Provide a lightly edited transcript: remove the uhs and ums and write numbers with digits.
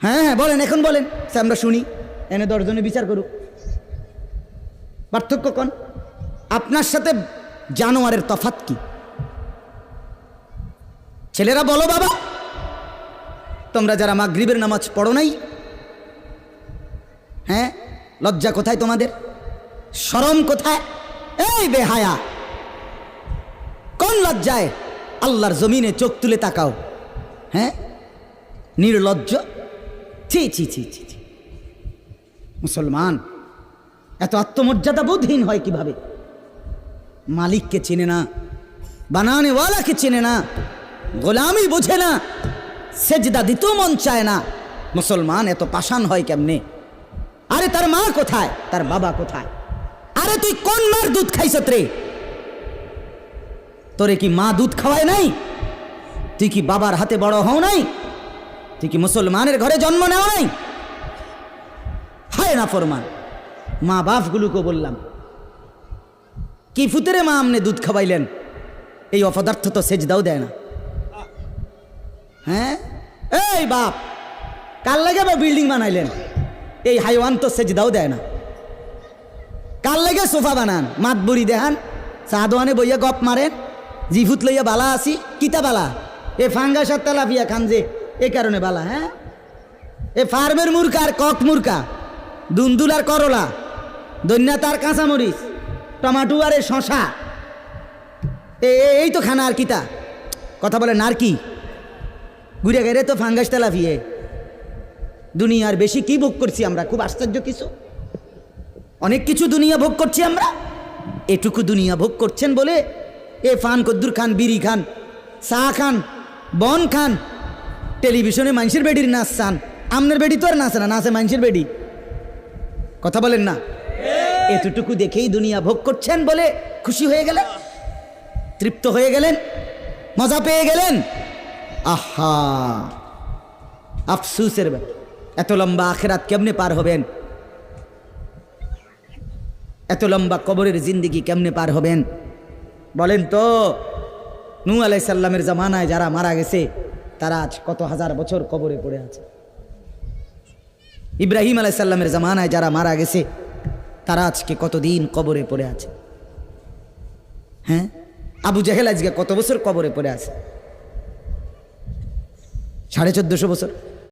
হ্যাঁ হ্যাঁ বলেন, এখন বলেন, আমরা শুনি, এনে 10 জনে বিচার করুক। পার্থক্য কোন? আপনার সাথে জানোয়ারের তফাৎ কি? ছেলেরা বলো বাবা, তোমরা যারা মাগরিবের নামাজ পড়ো নাই, হ্যাঁ, লজ্জা কোথায় তোমাদের? শরম কোথায়? এই বেহায়া, কোন লজ্জায় আল্লাহর জমিনে চোখ তুলে তাকাও? হ্যাঁ, নির্লজ্জ। ছি ছি ছি ছি ছি। মুসলমান এত আত্মমর্যাদা বোধহীন হয় কিভাবে? মালিককে চেনে না, বানানেওয়ালাকে চেনে না, গোলামি বোঝে না, সেজদা দিতেও মন চায় না। মুসলমান এত পাষাণ হয় কেমনে? আরে তার মা কোথায়, তার বাবা কোথায়? আরে তুই কোন মার দুধ খাইছত রে? তোরে কি মা দুধ খাওয়ায় নাই? তুই কি বাবার হাতে বড় হও নাই? তুই কি মুসলমানের ঘরে জন্ম নেও নাই? হায় না ফরমান। মা বাপগুলোকে বললাম, কি ফুতেরে মা আমনে দুধ খাওয়াইলেন? এই অপদার্থ তো সেজদাও দেয় না। হ্যাঁ, এই বাপ, কার লাগে বা বিল্ডিং বানাইলেন? এই হাইওয়ান তো সেজদাও দেয় না। কার লাগে সোফা বানান? মাতবুরি দেখান, চা দোয়ানে বইয়া গপ মারেন, জিফুত লইয়া বালা আসি, কিতা বালা? এ ফাঙ্গাস আর তেলাপিয়া খান যে, এ কারণে বালা। হ্যাঁ, এ ফার্মের মুরকা আর কক মুরকা, দুন্দুল আর করলা, দৈন্যাত আর কাঁচামরিচ, টমাটো আর এ শশা, এই তো খানা। আর কিতা কথা বলে? আর কি ঘুরে গেলে তো ফাঙ্গাস তেলাপিয়ে। দুনিয়ার বেশি কি ভোগ করছি আমরা? খুব আশ্চর্য কিছু, অনেক কিছু দুনিয়া ভোগ করছি আমরা। এটুকু দুনিয়া ভোগ করছেন বলে এ ফান কদ্দুর খান, বিড়ি খান, চা খান, বন খান, টেলিভিশনে মানুষের বেডির নাচ চান। আমনের বেডি তো আর নাচে না, নাচে মানুষের বেডি। কথা বলেন না? এতটুকু দেখেই দুনিয়া ভোগ করছেন বলে খুশি হয়ে গেলেন, তৃপ্ত হয়ে গেলেন, মজা পেয়ে গেলেন। আহা, আফসুসের ব্যাপার। এত লম্বা আখেরাত কেমনে পার হবেন? এত লম্বা কবরের জিন্দেগি কেমনে পার হবেন বলেন তো? নূহ আলাইহিস সালামের জামানায় যারা মারা গেছে তারা আজ কত হাজার বছর কবরে পড়ে আছে। ইব্রাহিম আলাইহিস সালামের জামানায় যারা মারা গেছে তারা আজকে কতদিন কবরে পড়ে আছে। হ্যাঁ, আবু জেহেল আজকে কত বছর কবরে পড়ে আছে? 1450 বছর।